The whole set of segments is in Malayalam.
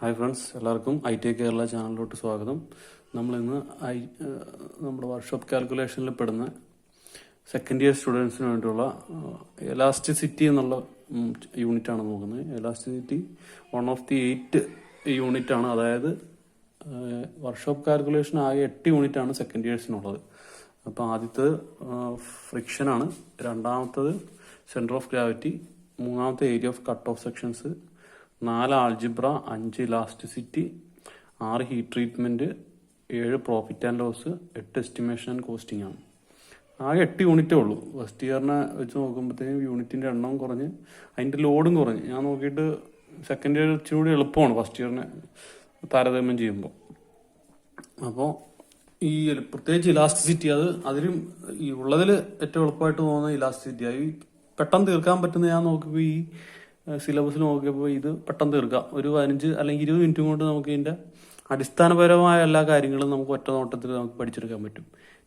ഹായ് ഫ്രണ്ട്സ്, എല്ലാവർക്കും ITI കേരള ചാനലിലോട്ട് സ്വാഗതം. നമ്മളിന്ന് നമ്മുടെ വർക്ക്ഷോപ്പ് കാൽക്കുലേഷനിൽ പെടുന്ന സെക്കൻഡ് ഇയർ സ്റ്റുഡൻസിന് വേണ്ടിയുള്ള എലാസ്റ്റിസിറ്റി എന്നുള്ള യൂണിറ്റാണ് നോക്കുന്നത്. എലാസ്റ്റിസിറ്റി 1 ഓഫ് ദി 8 യൂണിറ്റാണ്. അതായത് വർക്ക്ഷോപ്പ് കാൽക്കുലേഷൻ ആകെ 8 യൂണിറ്റാണ് സെക്കൻഡ് ഇയേഴ്സിനുള്ളത്. അപ്പോൾ ആദ്യത്തേത് ഫ്രിക്ഷനാണ്, രണ്ടാമത്തത് സെൻറ്റർ ഓഫ് ഗ്രാവിറ്റി, മൂന്നാമത്തെ area of cut off sections, 4 algebra, 5 elasticity, 6 heat treatment, 7 profit and loss, 8 estimation and costing ആണ്. ആകെ 8 യൂണിറ്റേ ഉള്ളൂ. ഫസ്റ്റ് ഇയറിനെ വെച്ച് നോക്കുമ്പോഴത്തേക്കും യൂണിറ്റിന്റെ എണ്ണം കുറഞ്ഞ് അതിന്റെ ലോഡും കുറഞ്ഞ്. ഞാൻ നോക്കിയിട്ട് സെക്കൻഡ് ഇയർ ഇച്ചിരി കൂടി എളുപ്പമാണ് ഫസ്റ്റ് ഇയറിനെ താരതമ്യം ചെയ്യുമ്പോൾ. അപ്പോൾ ഈ പ്രത്യേകിച്ച് ഇലാസ്റ്റിസിറ്റി, അതിലും ഈ ഉള്ളതിൽ ഏറ്റവും എളുപ്പമായിട്ട് തോന്നുന്ന ഇലാസ്റ്റിസിറ്റി. ഈ പെട്ടെന്ന് തീർക്കാൻ പറ്റുന്ന, ഞാൻ നോക്കിയപ്പോൾ ഈ സിലബസിൽ നോക്കിയപ്പോൾ ഇത് പെട്ടെന്ന് തീർക്കാം. ഒരു 15 അല്ലെങ്കിൽ 20 മിനിറ്റും കൊണ്ട് നമുക്ക് ഇതിന്റെ അടിസ്ഥാനപരമായ എല്ലാ കാര്യങ്ങളും നമുക്ക് ഒറ്റ നോട്ടത്തിൽ നമുക്ക് പഠിച്ചെടുക്കാൻ പറ്റും.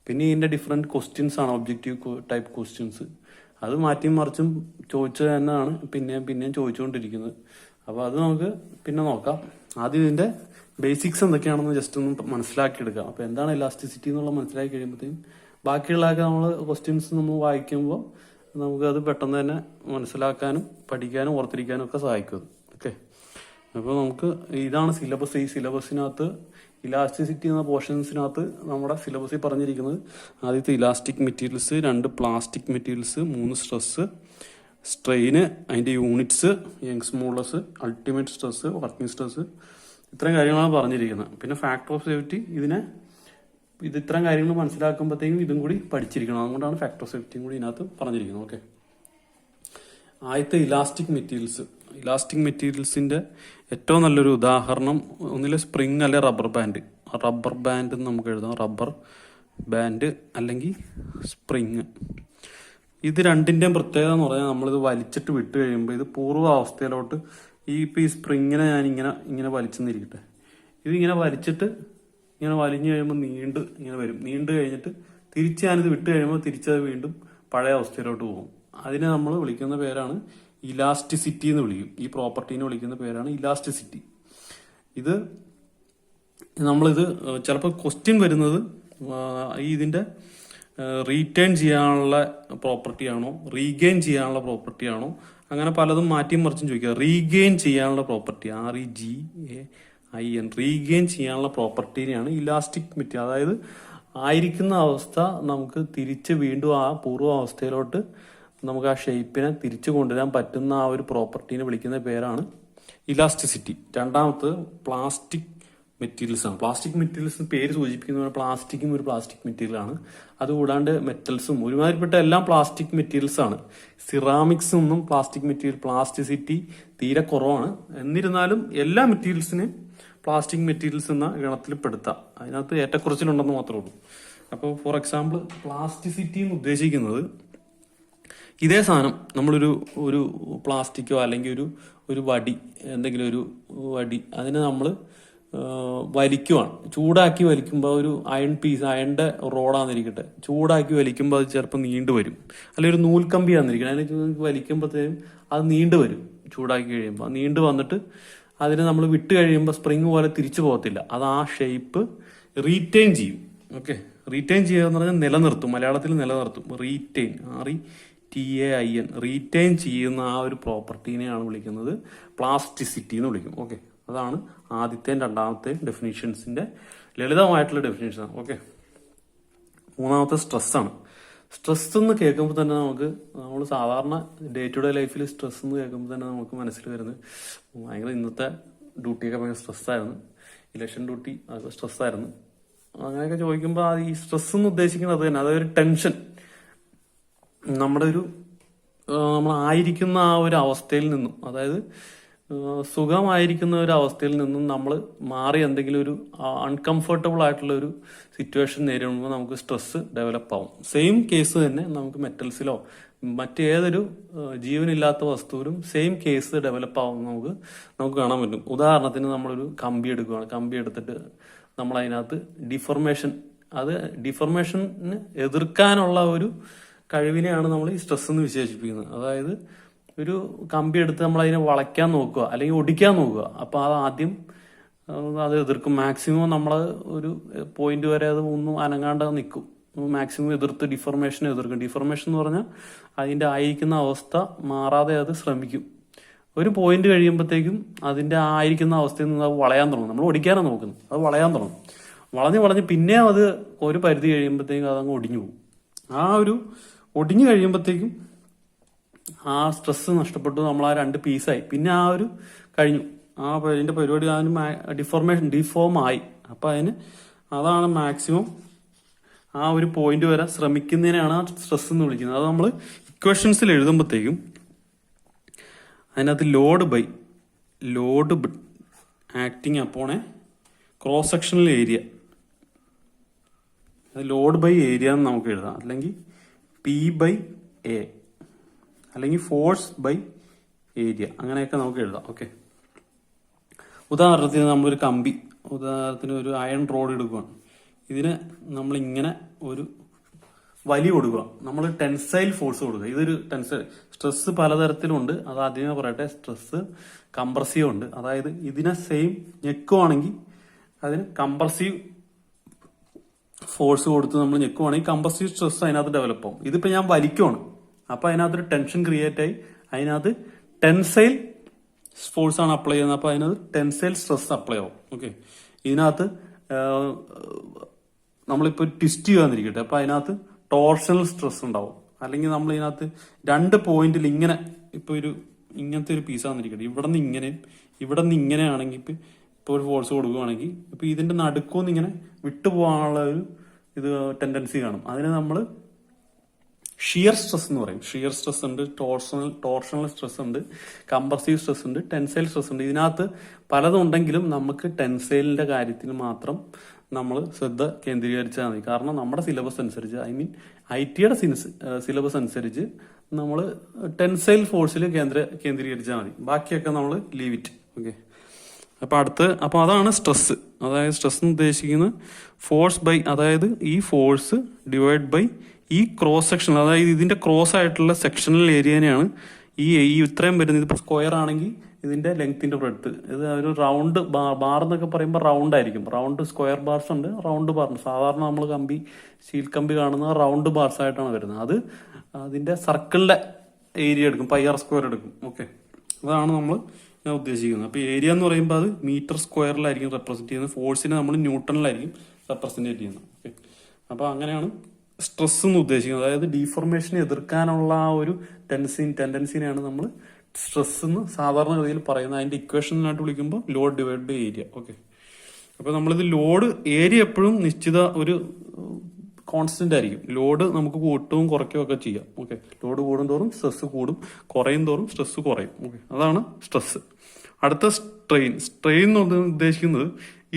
പിന്നെ ഇതിന്റെ ഡിഫറെന്റ് ക്വസ്റ്റ്യൻസ് ആണ്, ഒബ്ജക്റ്റീവ് ടൈപ്പ് ക്വസ്റ്റ്യൻസ്. അത് മാറ്റിയും മറിച്ചും ചോദിച്ചത് തന്നെയാണ് പിന്നെയും ചോദിച്ചുകൊണ്ടിരിക്കുന്നത്. അപ്പോൾ അത് നമുക്ക് പിന്നെ നോക്കാം. ആദ്യം ഇതിന്റെ ബേസിക്സ് എന്തൊക്കെയാണെന്ന് ജസ്റ്റ് ഒന്ന് മനസ്സിലാക്കിയെടുക്കാം. അപ്പോൾ എന്താണ് ഇലാസ്റ്റിസിറ്റി എന്നുള്ള മനസ്സിലാക്കി കഴിയുമ്പോഴത്തേക്കും ബാക്കിയുള്ളതൊക്കെ നമ്മൾ ക്വസ്റ്റ്യൻസ് നമ്മൾ വായിക്കുമ്പോൾ നമുക്കത് പെട്ടെന്ന് തന്നെ മനസ്സിലാക്കാനും പഠിക്കാനും ഓർത്തിരിക്കാനും ഒക്കെ സഹായിക്കും. ഓക്കെ, അപ്പോൾ നമുക്ക് ഇതാണ് സിലബസ്. ഈ സിലബസിനകത്ത് ഇലാസ്റ്റിസിറ്റി എന്ന പോർഷൻസിനകത്ത് നമ്മുടെ സിലബസിൽ പറഞ്ഞിരിക്കുന്നത് ആദ്യത്തെ elastic materials, 2 plastic materials, 3 stress, strain, അതിന്റെ units, Young's modulus, ultimate stress, working stress, ഇത്രയും കാര്യങ്ങളാണ് പറഞ്ഞിരിക്കുന്നത്. പിന്നെ ഫാക്ടർ ഓഫ് സേഫ്റ്റി, ഇത്രയും കാര്യങ്ങൾ മനസ്സിലാക്കുമ്പോഴത്തേക്കും ഇതും കൂടി പഠിച്ചിരിക്കണം. അതുകൊണ്ടാണ് ഫാക്ടർ ഓഫ് സേഫ്റ്റിയും കൂടി ഇതിനകത്ത് പറഞ്ഞിരിക്കുന്നത്. ഓക്കെ, ആദ്യത്തെ ഇലാസ്റ്റിക് മെറ്റീരിയൽസ്. ഇലാസ്റ്റിക് മെറ്റീരിയൽസിന്റെ ഏറ്റവും നല്ലൊരു ഉദാഹരണം ഒന്നിലെ സ്പ്രിങ് അല്ലെ റബ്ബർ ബാൻഡ്. റബ്ബർ ബാൻഡ് എന്ന് നമുക്ക് എഴുതാം, റബ്ബർ ബാൻഡ് അല്ലെങ്കിൽ സ്പ്രിങ്. ഇത് രണ്ടിന്റെയും പ്രത്യേകത എന്ന് പറഞ്ഞാൽ നമ്മളിത് വലിച്ചിട്ട് വിട്ട് കഴിയുമ്പോൾ ഇത് പൂർവ്വാവസ്ഥയിലോട്ട് ഈ സ്പ്രിങ്ങിനെ ഞാൻ ഇങ്ങനെ വലിച്ചെന്നിരിക്കട്ടെ, ഇതിങ്ങനെ വലിച്ചിട്ട് ഇങ്ങനെ വലിഞ്ഞു കഴിയുമ്പോൾ ഇങ്ങനെ വരും. നീണ്ടു കഴിഞ്ഞിട്ട് തിരിച്ച് ഞാനിത് വിട്ട് കഴിയുമ്പോൾ തിരിച്ചത് വീണ്ടും പഴയ അവസ്ഥയിലോട്ട് പോകും. അതിനെ നമ്മൾ വിളിക്കുന്ന പേരാണ് ഇലാസ്റ്റിസിറ്റി എന്ന് വിളിക്കും. ഈ പ്രോപ്പർട്ടീനെ വിളിക്കുന്ന പേരാണ് ഇലാസ്റ്റിസിറ്റി. നമ്മളിത് ചിലപ്പോൾ ക്വസ്റ്റ്യൻ വരുന്നത് ഇതിന്റെ റീറ്റേൺ ചെയ്യാനുള്ള പ്രോപ്പർട്ടി ആണോ, റീഗെയിൻ ചെയ്യാനുള്ള പ്രോപ്പർട്ടി ആണോ, അങ്ങനെ പലതും മാറ്റിയും മറിച്ചും ചോദിക്കുക. റീഗെയിൻ ചെയ്യാനുള്ള പ്രോപ്പർട്ടി, REGAIN, റീഗെയിൻ ചെയ്യാനുള്ള പ്രോപ്പർട്ടിനെയാണ് ഇലാസ്റ്റിക് മെറ്റീരിയൽ. അതായത് ആയിരിക്കുന്ന അവസ്ഥ നമുക്ക് തിരിച്ച് വീണ്ടും ആ പൂർവ്വ അവസ്ഥയിലോട്ട് നമുക്ക് ആ ഷേപ്പിനെ തിരിച്ചു കൊണ്ടുവരാൻ പറ്റുന്ന ആ ഒരു പ്രോപ്പർട്ടീനെ വിളിക്കുന്ന പേരാണ് ഇലാസ്റ്റിസിറ്റി. രണ്ടാമത് പ്ലാസ്റ്റിക് മെറ്റീരിയൽസ് ആണ്. പ്ലാസ്റ്റിക് മെറ്റീരിയൽസ് പേര് സൂചിപ്പിക്കുന്ന പ്ലാസ്റ്റിക്കും ഒരു പ്ലാസ്റ്റിക് മെറ്റീരിയൽ ആണ്. അതുകൂടാണ്ട് മെറ്റൽസും ഒരുമാതിരിപ്പെട്ട എല്ലാം പ്ലാസ്റ്റിക് മെറ്റീരിയൽസ് ആണ്. സിറാമിക്സ് ഒന്നും പ്ലാസ്റ്റിക് മെറ്റീരിയൽ പ്ലാസ്റ്റിസിറ്റി തീരെ കുറവാണ്. എന്നിരുന്നാലും എല്ലാ മെറ്റീരിയൽസിനെയും പ്ലാസ്റ്റിക് മെറ്റീരിയൽസ് എന്ന ഗണത്തിൽ പെടുത്താം. അതിനകത്ത് ഏറ്റക്കുറച്ചിലുണ്ടെന്ന് മാത്രമേ ഉള്ളൂ. അപ്പോൾ ഫോർ എക്സാമ്പിൾ പ്ലാസ്റ്റിസിറ്റി എന്ന് ഉദ്ദേശിക്കുന്നത് ഇതേ സാധനം നമ്മളൊരു പ്ലാസ്റ്റിക്കോ അല്ലെങ്കിൽ ഒരു വടി, എന്തെങ്കിലും ഒരു വടി, അതിനെ നമ്മൾ വലിക്കുവാണ്. ചൂടാക്കി വലിക്കുമ്പോൾ ഒരു അയണിന്റെ റോഡാന്നിരിക്കട്ടെ, ചൂടാക്കി വലിക്കുമ്പോൾ അത് ചിലപ്പോൾ നീണ്ടു വരും. അല്ലെങ്കിൽ ഒരു നൂൽക്കമ്പിയാന്നിരിക്കട്ടെ, അതിന് വലിക്കുമ്പോഴത്തേക്കും അത് നീണ്ടു വരും. ചൂടാക്കി കഴിയുമ്പോൾ നീണ്ടു വന്നിട്ട് അതിനെ നമ്മൾ വിട്ട് കഴിയുമ്പോൾ സ്പ്രിങ് പോലെ തിരിച്ചു പോകത്തില്ല. അത് ആ ഷേപ്പ് റീറ്റെയിൻ ചെയ്യും. ഓക്കെ, റീറ്റെയിൻ ചെയ്യുക എന്ന് പറഞ്ഞാൽ നിലനിർത്തും. മലയാളത്തിൽ നിലനിർത്തും. റീറ്റെയിൻ, RETAIN, റീറ്റെയിൻ ചെയ്യുന്ന ആ ഒരു പ്രോപ്പർട്ടീനെയാണ് വിളിക്കുന്നത് പ്ലാസ്റ്റിസിറ്റി എന്ന് വിളിക്കും. ഓക്കെ, അതാണ് ആദ്യത്തെയും രണ്ടാമത്തെയും ഡെഫിനിഷൻസിന്റെ ലളിതമായിട്ടുള്ള ഡെഫിനിഷൻ. ഓക്കെ, മൂന്നാമത്തെ സ്ട്രെസ് ആണ്. സ്ട്രെസ് എന്ന് കേൾക്കുമ്പോൾ തന്നെ നമ്മൾ സാധാരണ ഡേ ടു ഡേ ലൈഫിൽ സ്ട്രെസ് എന്ന് കേൾക്കുമ്പോൾ തന്നെ നമുക്ക് മനസ്സിൽ വരുന്നത് ഭയങ്കര ഇന്നത്തെ ഡ്യൂട്ടിയൊക്കെ ഭയങ്കര സ്ട്രെസ്സായിരുന്നു, ഇലക്ഷൻ ഡ്യൂട്ടി അതൊക്കെ സ്ട്രെസ്സായിരുന്നു, അങ്ങനെയൊക്കെ ചോദിക്കുമ്പോൾ ഈ സ്ട്രെസ് എന്ന് ഉദ്ദേശിക്കുന്നത് തന്നെ അതൊരു ടെൻഷൻ. നമ്മളായിരിക്കുന്ന ആ ഒരു അവസ്ഥയിൽ നിന്നും, അതായത് സുഖമായിരിക്കുന്ന ഒരു അവസ്ഥയിൽ നിന്നും നമ്മൾ മാറി എന്തെങ്കിലും ഒരു അൺകംഫർട്ടബിൾ ആയിട്ടുള്ള ഒരു സിറ്റുവേഷൻ നേരിടുമ്പോൾ നമുക്ക് സ്ട്രെസ് ഡെവലപ്പ് ആവും. സെയിം കേസ് തന്നെ നമുക്ക് മെറ്റൽസിലോ മറ്റേതൊരു ജീവനില്ലാത്ത വസ്തുവിലും സെയിം കേസ് ഡെവലപ്പ് ആവും നമുക്ക് കാണാൻ പറ്റും. ഉദാഹരണത്തിന് നമ്മളൊരു കമ്പി എടുക്കുകയാണ്. കമ്പി എടുത്തിട്ട് നമ്മൾ അതിനകത്ത് ഡിഫർമേഷന് എതിർക്കാനുള്ള ഒരു കഴിവിനെയാണ് നമ്മൾ ഈ സ്ട്രെസ് എന്ന് വിശേഷിപ്പിക്കുന്നത്. അതായത് ഒരു കമ്പി എടുത്ത് നമ്മൾ അതിനെ വളയ്ക്കാൻ നോക്കുക അല്ലെങ്കിൽ ഒടിക്കാൻ നോക്കുക. അപ്പൊ അത് ആദ്യം അത് എതിർക്കും. മാക്സിമം നമ്മൾ ഒരു പോയിന്റ് വരെ അത് ഒന്നും അനങ്ങാണ്ട് നിൽക്കും. മാക്സിമം എതിർത്ത് ഡിഫോർമേഷൻ എതിർക്കും. ഡിഫോർമേഷൻ എന്ന് പറഞ്ഞാൽ അതിൻ്റെ ആയിരിക്കുന്ന അവസ്ഥ മാറാതെ അത് ശ്രമിക്കും. ഒരു പോയിന്റ് കഴിയുമ്പോഴത്തേക്കും അതിൻ്റെ ആയിരിക്കുന്ന അവസ്ഥയിൽ നിന്ന് അത് വളയാൻ തുടങ്ങും. നമ്മൾ ഒടിക്കാനാണ് നോക്കുന്നത്, അത് വളയാൻ തുടങ്ങും. വളഞ്ഞ് പിന്നെ അത് ഒരു പരിധി കഴിയുമ്പോഴത്തേക്കും അതങ്ങ് ഒടിഞ്ഞു പോകും. ആ ഒരു ഒടിഞ്ഞു കഴിയുമ്പോഴത്തേക്കും ആ സ്ട്രെസ് നഷ്ടപ്പെട്ടു, നമ്മൾ ആ രണ്ട് പീസായി, പിന്നെ ആ ഒരു കഴിഞ്ഞു. അതിന്റെ പരിപാടി അതിന് ഡിഫോം ആയി. അപ്പൊ അതാണ് മാക്സിമം ആ ഒരു പോയിന്റ് വരെ ശ്രമിക്കുന്നതിനാണ് ആ സ്ട്രെസ് എന്ന് വിളിക്കുന്നത്. അത് നമ്മൾ ഇക്വേഷൻസിൽ എഴുതുമ്പോഴത്തേക്കും അതിനകത്ത് load acting upon a cross sectional area, load by area എന്ന് നമുക്ക് എഴുതാം. അല്ലെങ്കിൽ P/A, അല്ലെങ്കിൽ ഫോഴ്സ് ബൈ ഏരിയ, അങ്ങനെയൊക്കെ നമുക്ക് എഴുതാം. ഓക്കെ, ഉദാഹരണത്തിന് നമ്മളൊരു കമ്പി, ഉദാഹരണത്തിന് ഒരു അയൺ റോഡ് എടുക്കുകയാണ്. ഇതിന് നമ്മളിങ്ങനെ ഒരു വലി കൊടുക്കുക, നമ്മൾ ടെൻസൈൽ ഫോഴ്സ് കൊടുക്കുക. ഇതൊരു ടെൻസൈൽ സ്ട്രെസ് പലതരത്തിലുണ്ട്, അത് ആദ്യമേ പറയട്ടെ. സ്ട്രെസ് കംപ്രസീവ് ഉണ്ട്, അതായത് ഇതിനെ സെയിം ഞെക്കുവാണെങ്കിൽ അതിന് കംപ്രസീവ് ഫോഴ്സ് കൊടുത്ത് നമ്മൾ ഞെക്കുവാണെങ്കിൽ കംപ്രസീവ് സ്ട്രെസ് അതിനകത്ത് ഡെവലപ്പ് ആവും. ഇതിപ്പോ ഞാൻ വലിക്കുവാണ്, അപ്പൊ അതിനകത്തൊരു ടെൻഷൻ ക്രിയേറ്റ് ആയി അതിനകത്ത് ടെൻസൈൽ ഫോഴ്സ് ആണ് അപ്ലൈ ചെയ്യുന്നത്. അപ്പൊ അതിനകത്ത് ടെൻസൈൽ സ്ട്രെസ് അപ്ലൈ ആവും. ഓക്കെ, ഇതിനകത്ത് നമ്മളിപ്പോ ട്വിസ്റ്റ് ചെയ്യാന്നിരിക്കട്ടെ, അപ്പൊ അതിനകത്ത് ടോർഷണൽ സ്ട്രെസ് ഉണ്ടാവും. അല്ലെങ്കിൽ നമ്മൾ ഇതിനകത്ത് രണ്ട് പോയിന്റിൽ ഇങ്ങനെ, ഇപ്പൊ ഇങ്ങനത്തെ ഒരു പീസാന്നിരിക്കട്ടെ, ഇവിടെ നിന്ന് ഇങ്ങനെയാണെങ്കിൽ ഇപ്പൊ ഒരു ഫോഴ്സ് കൊടുക്കുകയാണെങ്കിൽ ഇപ്പൊ ഇതിന്റെ നടുക്കൊന്ന് ഇങ്ങനെ വിട്ടുപോകാനുള്ള ഒരു ടെൻഡൻസി കാണും. അതിന് നമ്മൾ ഷിയർ സ്ട്രെസ് എന്ന് പറയും. ഷിയർ സ്ട്രെസ് ഉണ്ട്, ടോർഷണൽ സ്ട്രെസ് ഉണ്ട്, കംപ്രസീവ് സ്ട്രെസ് ഉണ്ട്, ടെൻസൈൽ സ്ട്രെസ് ഉണ്ട്. ഇതിനകത്ത് പലതും ഉണ്ടെങ്കിലും നമുക്ക് ടെൻസൈലിന്റെ കാര്യത്തിൽ മാത്രം നമ്മൾ ശ്രദ്ധ കേന്ദ്രീകരിച്ചാൽ മതി. കാരണം നമ്മുടെ സിലബസ് അനുസരിച്ച്, ITIയുടെ സിലബസ് അനുസരിച്ച് നമ്മൾ ടെൻസൈൽ ഫോഴ്സിൽ കേന്ദ്രീകരിച്ചാൽ മതി. ബാക്കിയൊക്കെ നമ്മൾ ലീവ് ഇറ്റ്. ഓക്കെ, അപ്പൊ അതാണ് സ്ട്രെസ്. അതായത് സ്ട്രെസ് എന്ന് ഉദ്ദേശിക്കുന്നത് ഫോഴ്സ് ബൈ, അതായത് ഈ ഫോഴ്സ് ഡിവൈഡ് ബൈ ഈ ക്രോസ് സെക്ഷൻ, അതായത് ഇതിന്റെ ക്രോസ് ആയിട്ടുള്ള സെക്ഷണൽ ഏരിയനെയാണ് ഈ ഇത്രയും വരുന്നത്. ഇതിപ്പോ സ്ക്വയർ ആണെങ്കിൽ ഇതിന്റെ ലെങ്ത്തിന്റെ ബ്രെഡ്ത്ത്, ഇത് ഒരു റൗണ്ട് ബാർ എന്നൊക്കെ പറയുമ്പോൾ റൗണ്ട് ആയിരിക്കും. റൗണ്ട് സ്ക്വയർ ബാർസ് ഉണ്ട്, റൗണ്ട് ബാർ ഉണ്ട്. സാധാരണ നമ്മൾ സ്റ്റീൽ കമ്പി കാണുന്ന റൗണ്ട് ബാർസ് ആയിട്ടാണ് വരുന്നത്. അത് അതിന്റെ സർക്കിളിന്റെ ഏരിയ എടുക്കും, πr² എടുക്കും. ഓക്കെ, അതാണ് നമ്മൾ ഉദ്ദേശിക്കുന്നത്. അപ്പൊ ഏരിയ എന്ന് പറയുമ്പോൾ അത് മീറ്റർ സ്ക്വയറിലായിരിക്കും റെപ്രസെന്റ് ചെയ്യുന്നത്, ഫോഴ്സിനെ നമ്മൾ ന്യൂട്ടണിലായിരിക്കും റെപ്രസെന്റ് ചെയ്യുന്നത്. ഓക്കെ, അപ്പൊ അങ്ങനെയാണ് സ്ട്രെസ് എന്ന് ഉദ്ദേശിക്കുന്നത്. അതായത് ഡീഫോർമേഷനെ എതിർക്കാനുള്ള ആ ഒരു ടെൻഡൻസിനെയാണ് നമ്മൾ സ്ട്രെസ് എന്ന് സാധാരണഗതിയിൽ പറയുന്നത്. അതിന്റെ ഇക്വേഷനായിട്ട് വിളിക്കുമ്പോൾ load divide by area. Okay, അപ്പൊ നമ്മളിത് ലോഡ് ഏരിയ എപ്പോഴും നിശ്ചിത ഒരു കോൺസ്റ്റന്റ് ആയിരിക്കും. ലോഡ് നമുക്ക് കൂട്ടുകയും കുറയ്ക്കുകയും ഒക്കെ ചെയ്യാം. ഓക്കെ, ലോഡ് കൂടുന്തോറും സ്ട്രെസ് കൂടും, കുറയും തോറും സ്ട്രെസ് കുറയും. ഓക്കെ, അതാണ് സ്ട്രെസ്. അടുത്ത സ്ട്രെയിൻ എന്ന് ഉദ്ദേശിക്കുന്നത്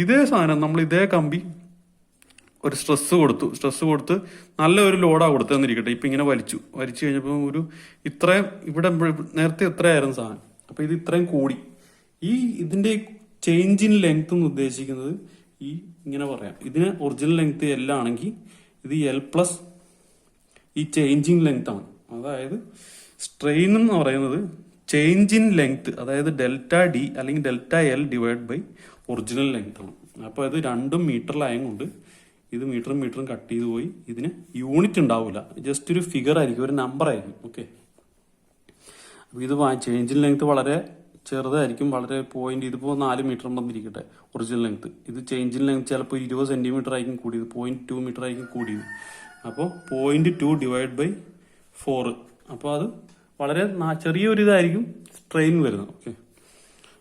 ഇതേ സാധനം, നമ്മൾ ഇതേ കമ്പി ഒരു സ്ട്രെസ് കൊടുത്ത് നല്ല ഒരു ലോഡാ കൊടുത്തെന്നിരിക്കട്ടെ. ഇപ്പൊ ഇങ്ങനെ വലിച്ചു കഴിഞ്ഞപ്പോൾ ഇത്രയും ഇവിടെ നേരത്തെ ഇത്രയായിരുന്നു സാധനം, അപ്പൊ ഇത് ഇത്രയും കൂടി. ഇതിന്റെ ചേഞ്ച് ഇൻ ലെങ്ത് എന്ന് ഉദ്ദേശിക്കുന്നത് ഇങ്ങനെ പറയാം, ഇതിന് ഒറിജിനൽ ലെങ്ത് L ആണെങ്കിൽ ഇത് L+ ഈ ചേഞ്ചിങ് ലെങ്ത് ആണ്. അതായത് സ്ട്രെയിൻ എന്ന് പറയുന്നത് ചേഞ്ച് ഇൻ ലെങ്ത്, അതായത് ΔD അല്ലെങ്കിൽ ΔL divide by original length ആണ്. അപ്പൊ ഇത് രണ്ടും മീറ്ററിലായതുകൊണ്ട് ഇത് മീറ്ററും കട്ട് ചെയ്ത് പോയി. ഇതിന് യൂണിറ്റ് ഉണ്ടാവില്ല, ജസ്റ്റ് ഒരു ഫിഗർ ആയിരിക്കും, ഒരു നമ്പർ ആയിരിക്കും. ഓക്കെ, അപ്പൊ ഇത് ചേഞ്ച് ഇൻ ലെങ്ത് വളരെ ചെറുതായിരിക്കും, വളരെ പോയിന്റ്. ഇതിപ്പോ 4 മീറ്റർ ഉണ്ടെന്നിരിക്കട്ടെ ഒറിജിനൽ ലെങ്ത്. ഇത് ചേഞ്ച് ഇൻ ലെങ്ത് ചിലപ്പോൾ 20 സെന്റിമീറ്റർ ആയിരിക്കും കൂടിയത്, 0.2 മീറ്റർ ആയിരിക്കും കൂടിയത്. അപ്പോൾ 0.2 ഡിവൈഡ് ബൈ 4. അപ്പോൾ അത് വളരെ ചെറിയൊരു ഇതായിരിക്കും സ്ട്രെയിൻ വരുന്നത്. ഓക്കെ,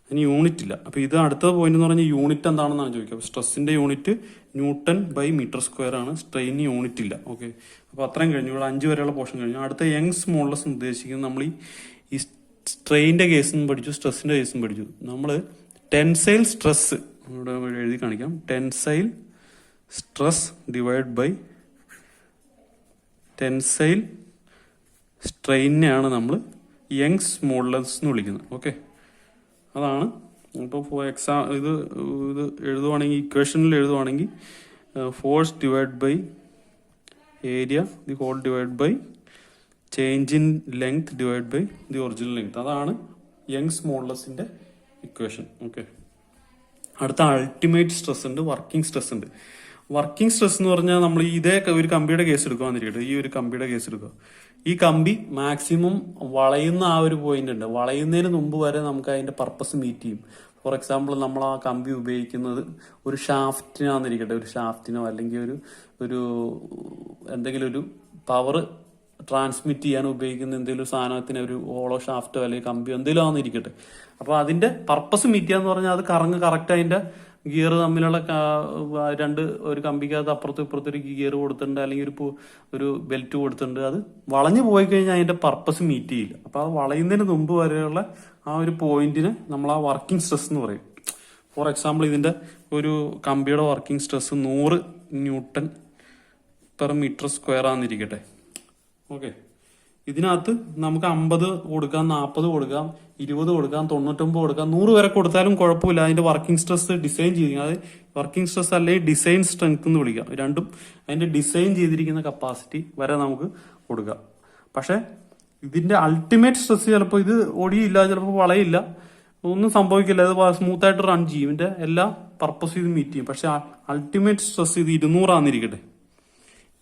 അതിന് യൂണിറ്റ് ഇല്ല. അപ്പൊ ഇത് അടുത്ത പോയിന്റ് എന്ന് പറഞ്ഞാൽ യൂണിറ്റ് എന്താണെന്നാണ് ചോദിക്കുക. സ്ട്രെസ്സിന്റെ യൂണിറ്റ് N/m² ആണ്, സ്ട്രെയിന് യൂണിറ്റ് ഇല്ല. ഓക്കെ, അപ്പൊ അത്രയും കഴിഞ്ഞു. ഇവിടെ 5 വരെയുള്ള പോർഷൻ കഴിഞ്ഞു. അടുത്ത യങ്സ് മോഡുലസ് ഉദ്ദേശിക്കുന്നത് നമ്മൾ ഈ സ്ട്രെയിന്റെ കേസും പഠിച്ചു, സ്ട്രെസ്സിന്റെ കേസും പഠിച്ചു. നമ്മൾ ടെൻസൈൽ സ്ട്രെസ് ഇവിടെ എഴുതി കാണിക്കാം. Tensile stress divide by tensile സ്ട്രെയിനെയാണ് നമ്മൾ യങ്സ് മോഡുലസ് എന്ന് വിളിക്കുന്നത്. ഓക്കെ, അതാണ്. ഇപ്പോൾ ഇത് എഴുതുവാണെങ്കിൽ, ഇക്വേഷനിൽ എഴുതുവാണെങ്കിൽ force divide by area the whole divide by change in length divide by the original length. അതാണ് യങ്സ് മോഡുലസിന്റെ ഇക്വേഷൻ. ഓക്കെ, അടുത്ത അൾട്ടിമേറ്റ് സ്ട്രെസ് ഉണ്ട്, വർക്കിംഗ് സ്ട്രെസ് ഉണ്ട്. വർക്കിംഗ് സ്ട്രെസ് എന്ന് പറഞ്ഞാൽ നമ്മൾ ഇതേ ഒരു കമ്പിയുടെ കേസ് എടുക്കുകയെന്നിരിക്കട്ടെ. ഈ ഒരു കമ്പിയുടെ കേസ് എടുക്കുക. ഈ കമ്പി മാക്സിമം വളയുന്ന ആ ഒരു പോയിന്റ് ഉണ്ട്. വളയുന്നതിന് മുമ്പ് വരെ നമുക്ക് അതിന്റെ പർപ്പസ് മീറ്റ് ചെയ്യും. ഫോർ എക്സാമ്പിൾ, നമ്മൾ ആ കമ്പി ഉപയോഗിക്കുന്നത് ഒരു ഷാഫ്റ്റിനാന്നിരിക്കട്ടെ, ഒരു ഷാഫ്റ്റിനോ അല്ലെങ്കിൽ ഒരു എന്തെങ്കിലും ഒരു പവർ ട്രാൻസ്മിറ്റ് ചെയ്യാൻ ഉപയോഗിക്കുന്ന എന്തെങ്കിലും ഒരു സാധനത്തിന് ഒരു ഓളോ ഷാഫ്റ്റോ അല്ലെങ്കിൽ കമ്പിയോ എന്തെങ്കിലും ആണെന്നിരിക്കട്ടെ. അപ്പൊ അതിന്റെ പർപ്പസ് മീറ്റ് ചെയ്യാന്ന് പറഞ്ഞാൽ അത് കറക്റ്റ് അതിന്റെ ഗിയർ തമ്മിലുള്ള ഒരു കമ്പിക്കകത്ത് അപ്പുറത്തും ഇപ്പുറത്തും ഒരു ഗിയർ കൊടുത്തിട്ടുണ്ട്, അല്ലെങ്കിൽ ഒരു ബെൽറ്റ് കൊടുത്തിട്ടുണ്ട്. അത് വളഞ്ഞു പോയി കഴിഞ്ഞാൽ അതിന്റെ പർപ്പസ് മീറ്റ് ചെയ്യില്ല. അപ്പൊ അത് വളയുന്നതിന് മുമ്പ് വരെയുള്ള ആ ഒരു പോയിന്റിന് നമ്മൾ ആ വർക്കിംഗ് സ്ട്രെസ് എന്ന് പറയും. ഫോർ എക്സാമ്പിൾ, ഇതിന്റെ ഒരു കമ്പിയുടെ working stress 100 newton per metre square ആണെന്നിരിക്കട്ടെ. ഓക്കെ, ഇതിനകത്ത് നമുക്ക് 50 കൊടുക്കാം, 40 കൊടുക്കാം, 20 കൊടുക്കാം, 99 കൊടുക്കാം, 100 വരെ കൊടുത്താലും കുഴപ്പമില്ല. അതിന്റെ വർക്കിംഗ് സ്ട്രെസ് ഡിസൈൻ ചെയ്തിരിക്കുന്നത്, അത് വർക്കിംഗ് സ്ട്രെസ് അല്ലെങ്കിൽ ഡിസൈൻ സ്ട്രെങ്ത് എന്ന് വിളിക്കാം. രണ്ടും അതിന്റെ ഡിസൈൻ ചെയ്തിരിക്കുന്ന കപ്പാസിറ്റി വരെ നമുക്ക് കൊടുക്കാം. പക്ഷെ ഇതിന്റെ അൾട്ടിമേറ്റ് സ്ട്രെസ് ചിലപ്പോൾ ഇത് ഒടിയില്ല, ചിലപ്പോൾ വളയില്ല, ഒന്നും സംഭവിക്കില്ല. അത് സ്മൂത്ത് ആയിട്ട് റൺ ചെയ്യും, ഇതിന്റെ എല്ലാ പർപ്പസും ഇത് മീറ്റ് ചെയ്യും. പക്ഷെ അൾട്ടിമേറ്റ് സ്ട്രെസ് ഇത് 200 ആണെന്നിരിക്കട്ടെ.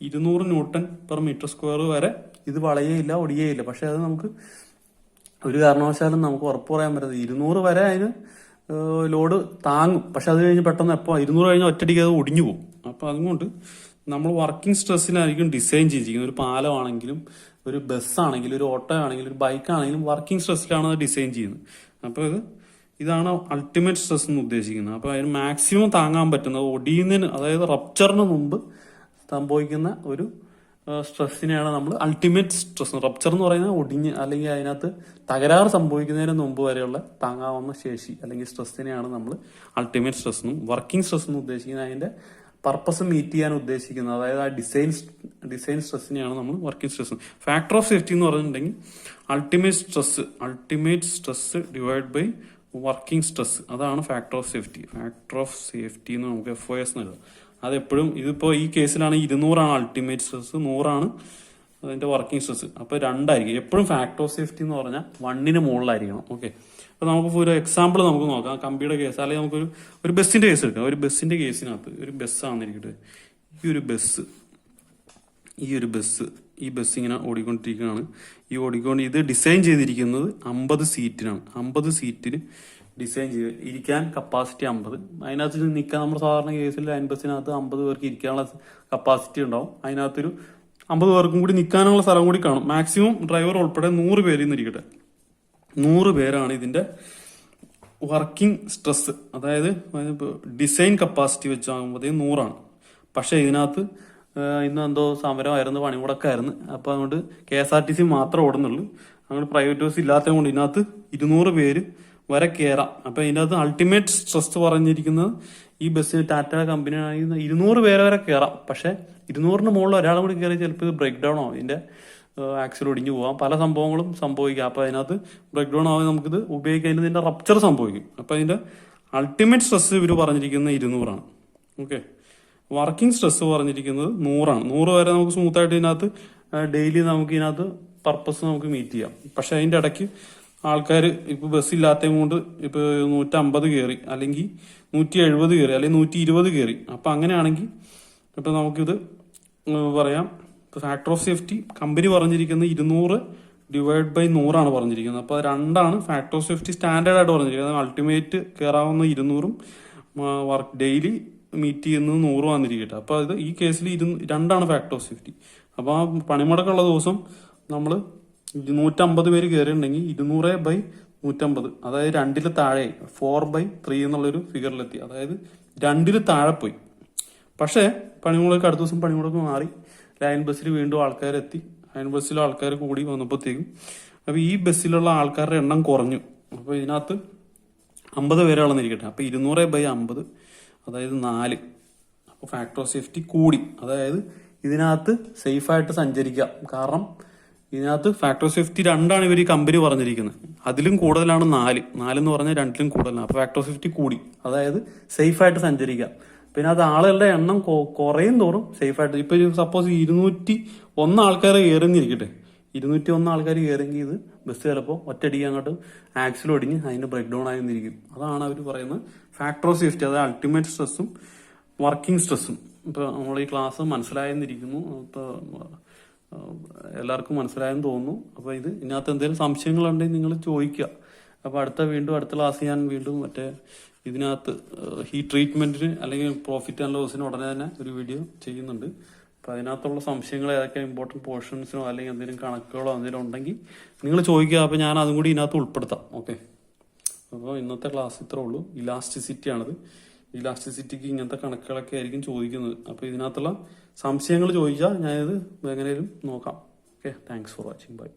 200 ന്യൂട്ടൺ പെർ മീറ്റർ സ്ക്വയർ വരെ ഇത് വളയേയില്ല, ഒടിയേയില്ല. പക്ഷെ അത് നമുക്ക് ഒരു കാരണവശാലും നമുക്ക് ഉറപ്പ് പറയാൻ പറ്റത്തില്ല. 200 വരെ അതിന് ലോഡ് താങ്ങും. പക്ഷെ അത് കഴിഞ്ഞ് പെട്ടെന്ന് എപ്പോൾ 200 കഴിഞ്ഞാൽ ഒറ്റയടിക്ക് അത് ഒടിഞ്ഞു പോകും. അപ്പൊ അതുകൊണ്ട് നമ്മൾ വർക്കിംഗ് സ്ട്രെസ്സിലായിരിക്കും ഡിസൈൻ ചെയ്തിരിക്കുന്നത്. ഒരു പാലമാണെങ്കിലും ഒരു ബസ്സാണെങ്കിലും ഒരു ഓട്ടോ ആണെങ്കിലും ഒരു ബൈക്ക് ആണെങ്കിലും വർക്കിംഗ് സ്ട്രെസ്സിലാണ് അത് ഡിസൈൻ ചെയ്യുന്നത്. അപ്പൊ ഇതാണ് അൾട്ടിമേറ്റ് സ്ട്രെസ് എന്ന് ഉദ്ദേശിക്കുന്നത്. അപ്പൊ അതിന് മാക്സിമം താങ്ങാൻ പറ്റുന്നത് ഒടിയുന്നതിന്, അതായത് റപ്ചറിന് മുമ്പ് സംഭവിക്കുന്ന ഒരു സ്ട്രെസ്സിനെയാണ് നമ്മൾ അൾട്ടിമേറ്റ് സ്ട്രെസ്. റപ്ചർ എന്ന് പറയുന്നത് ഒടിഞ്ഞ് അല്ലെങ്കിൽ അതിനകത്ത് തകരാറ് സംഭവിക്കുന്നതിന് മുമ്പ് വരെയുള്ള താങ്ങാവുന്ന ശേഷി അല്ലെങ്കിൽ സ്ട്രെസ്സിനെയാണ് നമ്മൾ അൾട്ടിമേറ്റ് സ്ട്രെസ് എന്നും വർക്കിംഗ് സ്ട്രെസ് എന്നും ഉദ്ദേശിക്കുന്നത്. അതിന്റെ പർപ്പസ് മീറ്റ് ചെയ്യാൻ ഉദ്ദേശിക്കുന്നത്, അതായത് ആ ഡിസൈൻ സ്ട്രെസ്സിനെയാണ് നമ്മൾ working stress. Factor of safety എന്ന് പറഞ്ഞിട്ടുണ്ടെങ്കിൽ ultimate stress divide by working stress, അതാണ് factor of safety. Factor of safety എന്ന് നമുക്ക് FOS എന്ന് എഴുതാം. അതെപ്പോഴും ഇതിപ്പോ ഈ കേസിലാണ് 200 ആണ് അൾട്ടിമേറ്റ് സ്ട്രെസ്, 100 ആണ് അതിന്റെ വർക്കിംഗ് സ്ട്രെസ്. അപ്പൊ 2 ആയിരിക്കും എപ്പോഴും. ഫാക്ടർ ഓഫ് സേഫ്റ്റി എന്ന് പറഞ്ഞാൽ 1ന് മുകളിലായിരിക്കണം. ഓക്കെ, അപ്പൊ നമുക്ക് ഒരു എക്സാമ്പിൾ നമുക്ക് നോക്കാം. കമ്പിയുടെ കേസ്, അല്ലെങ്കിൽ നമുക്ക് ഒരു ബസ്സിന്റെ കേസ് എടുക്കാം. ഒരു ബസ്സിന്റെ കേസിനകത്ത് ഒരു ബസ് ആണെന്നിരിക്കട്ടെ. ഈ ബസ് ഇങ്ങനെ ഓടിക്കൊണ്ടിരിക്കുകയാണ്. ഇത് ഡിസൈൻ ചെയ്തിരിക്കുന്നത് 50 സീറ്റിനാണ്. 50 സീറ്റിന് ഡിസൈൻ ചെയ്ത് ഇരിക്കാൻ കപ്പാസിറ്റി 50. അതിനകത്ത് നിൽക്കാൻ നമ്മുടെ സാധാരണ കേസിൽ ലൈൻ ബസ്സിനകത്ത് 50 പേർക്ക് ഇരിക്കാനുള്ള കപ്പാസിറ്റി ഉണ്ടാവും. അതിനകത്തൊരു 50 പേർക്കും കൂടി നിൽക്കാനുള്ള സ്ഥലം കൂടി കാണും. മാക്സിമം ഡ്രൈവർ ഉൾപ്പെടെ 100 പേര് ഇരിക്കട്ടെ. 100 പേരാണ് ഇതിന്റെ വർക്കിംഗ് സ്ട്രെസ്. അതായത് ഡിസൈൻ കപ്പാസിറ്റി വെച്ചാകുമ്പോൾ 100 ആണ്. പക്ഷെ ഇതിനകത്ത് ഇന്ന് എന്തോ സമരമായിരുന്നു, പണിമുടക്കായിരുന്നു. അപ്പൊ അതുകൊണ്ട് KSRTC മാത്രമേ ഓടുന്നുള്ളൂ. അങ്ങോട്ട് പ്രൈവറ്റ് ബസ് ഇല്ലാത്തത് കൊണ്ട് ഇതിനകത്ത് 200 പേര് വരെ കയറാം. അപ്പൊ ഇതിനകത്ത് അൾട്ടിമേറ്റ് സ്ട്രെസ് പറഞ്ഞിരിക്കുന്നത് ഈ ബസ്സിന് ടാറ്റ കമ്പനി 200 പേരെ വരെ കയറാം. പക്ഷെ 200ന് മുകളിൽ ഒരാളും കൂടി കയറി ചിലപ്പോൾ ഇത് ബ്രേക്ക് ഡൗൺ ആവും, ഇതിന്റെ ആക്സിൽ ഒടിഞ്ഞു പോകാം, പല സംഭവങ്ങളും സംഭവിക്കാം. അപ്പൊ അതിനകത്ത് ബ്രേക്ക് ഡൗൺ ആവാൻ നമുക്കിത് ഉപയോഗിക്കാൻ ഇതിന്റെ റപ്ചർ സംഭവിക്കും. അപ്പൊ അതിന്റെ അൾട്ടിമേറ്റ് സ്ട്രെസ് ഇവർ പറഞ്ഞിരിക്കുന്നത് 200 ആണ്. ഓക്കെ, വർക്കിംഗ് സ്ട്രെസ് പറഞ്ഞിരിക്കുന്നത് 100 ആണ്. 100 വരെ നമുക്ക് സ്മൂത്ത് ആയിട്ട് ഇതിനകത്ത് ഡെയിലി നമുക്ക് ഇതിനകത്ത് പർപ്പസ് നമുക്ക് മീറ്റ് ചെയ്യാം. പക്ഷെ അതിന്റെ ഇടയ്ക്ക് ആൾക്കാർ ഇപ്പൊ ബസ് ഇല്ലാത്തത് കൊണ്ട് ഇപ്പൊ 150 കയറി, അല്ലെങ്കിൽ 170 കയറി, അല്ലെങ്കിൽ 120 കയറി. അപ്പൊ അങ്ങനെയാണെങ്കിൽ ഇപ്പൊ നമുക്കിത് പറയാം. ഫാക്ടർ ഓഫ് സേഫ്റ്റി കമ്പനി പറഞ്ഞിരിക്കുന്നത് 200 ഡിവൈഡ് ബൈ 100 ആണ് പറഞ്ഞിരിക്കുന്നത്. അപ്പൊ 2 ആണ് ഫാക്ടർ ഓഫ് സേഫ്റ്റി സ്റ്റാൻഡേർഡ് ആയിട്ട് പറഞ്ഞിരിക്കുന്നത്. അൾട്ടിമേറ്റ് കയറാവുന്ന 200ഉം വർക്ക് ഡെയിലി മീറ്റ് ചെയ്യുന്നത് 100 വന്നിരിക്കട്ടെ. അപ്പൊ അത് ഈ കേസിൽ 2 ആണ് ഫാക്ടർ ഓഫ് സേഫ്റ്റി. അപ്പൊ ആ പണിമുടക്കുള്ള ദിവസം നമ്മൾ 150 പേര് കയറിയിട്ടുണ്ടെങ്കിൽ 200 ബൈ 150, അതായത് 2ൽ താഴെ 4/3 എന്നുള്ളൊരു ഫിഗറിലെത്തി. അതായത് 2ൽ താഴെ പോയി. പക്ഷേ പണിമുടക്ക് അടുത്ത ദിവസം പണിമുടക്ക് മാറി, ലൈൻ ബസ്സിൽ വീണ്ടും ആൾക്കാരെത്തി. ലൈൻ ബസ്സിലെ ആൾക്കാർ കൂടി വന്നപ്പോഴത്തേക്കും അപ്പൊ ഈ ബസ്സിലുള്ള ആൾക്കാരുടെ എണ്ണം കുറഞ്ഞു. അപ്പൊ ഇതിനകത്ത് 50 പേരാണെന്നിരിക്കട്ടെ. അപ്പൊ 200 ബൈ 50, അതായത് 4. അപ്പൊ ഫാക്ടർ ഓഫ് സേഫ്റ്റി കൂടി. അതായത് ഇതിനകത്ത് സേഫായിട്ട് സഞ്ചരിക്കാം. കാരണം ഇതിനകത്ത് ഫാക്ടർ ഓഫ് സേഫ്റ്റി 2 ആണ് ഇവർ ഈ കമ്പനി പറഞ്ഞിരിക്കുന്നത്. അതിലും കൂടുതലാണ് 4 എന്ന് പറഞ്ഞാൽ 2ലും കൂടുതലാണ്. അപ്പൊ ഫാക്ടർ ഓഫ് സേഫ്റ്റി കൂടി, അതായത് സേഫായിട്ട് സഞ്ചരിക്കാം. പിന്നെ അത് ആളുകളുടെ എണ്ണം കുറയും തോറും സേഫായിട്ട്. ഇപ്പൊ സപ്പോസ് 201 ആൾക്കാർ കയറുന്നിരിക്കട്ടെ. 201 ആൾക്കാർ കയറിയെങ്കിൽ ഇത് ബസ് ചിലപ്പോൾ ഒറ്റയടിക്ക് അങ്ങോട്ട് ആക്സിൽ ഒടിഞ്ഞ് അതിന്റെ ബ്രേക്ക് ഡൗൺ ആയിരിക്കും. അതാണ് അവർ പറയുന്നത് ഫാക്ടർ ഓഫ് സേഫ്റ്റി, അതായത് അൾട്ടിമേറ്റ് സ്ട്രെസ്സും വർക്കിംഗ് സ്ട്രെസ്സും. ഇപ്പൊ നമ്മൾ ഈ ക്ലാസ് മനസ്സിലായെന്നിരിക്കുന്നു. എല്ലാവർക്കും മനസ്സിലായെന്ന് തോന്നുന്നു. അപ്പൊ ഇതിനകത്ത് എന്തെങ്കിലും സംശയങ്ങളുണ്ടെങ്കിൽ നിങ്ങൾ ചോദിക്കുക. അപ്പൊ അടുത്ത ക്ലാസ് ഞാൻ വീണ്ടും ഇതിനകത്ത് ഈ ട്രീറ്റ്മെന്റിന് അല്ലെങ്കിൽ പ്രോഫിറ്റ് ആൻഡ് ലോസിന് ഉടനെ തന്നെ ഒരു വീഡിയോ ചെയ്യുന്നുണ്ട്. അപ്പൊ അതിനകത്തുള്ള സംശയങ്ങൾ ഏതൊക്കെ ഇമ്പോർട്ടന്റ് പോർഷൻസിനോ അല്ലെങ്കിൽ എന്തെങ്കിലും കണക്കുകളോ എന്തെങ്കിലും ഉണ്ടെങ്കിൽ നിങ്ങൾ ചോദിക്കുക. അപ്പൊ ഞാൻ അതും കൂടി ഇതിനകത്ത് ഉൾപ്പെടുത്താം. ഓക്കെ, അപ്പോൾ ഇന്നത്തെ ക്ലാസ് ഇത്രേ ഉള്ളൂ. ഇലാസ്റ്റിസിറ്റി ആണിത്. ഇലാസ്റ്റിസിറ്റിക്ക് ഇങ്ങനത്തെ കണക്കുകളൊക്കെ ആയിരിക്കും ചോദിക്കുന്നത്. അപ്പൊ ഇതിനകത്തുള്ള സംശയങ്ങൾ ചോദിച്ചാൽ ഞാനിത് എങ്ങനെയും നോക്കാം. Okay, thanks for watching. By.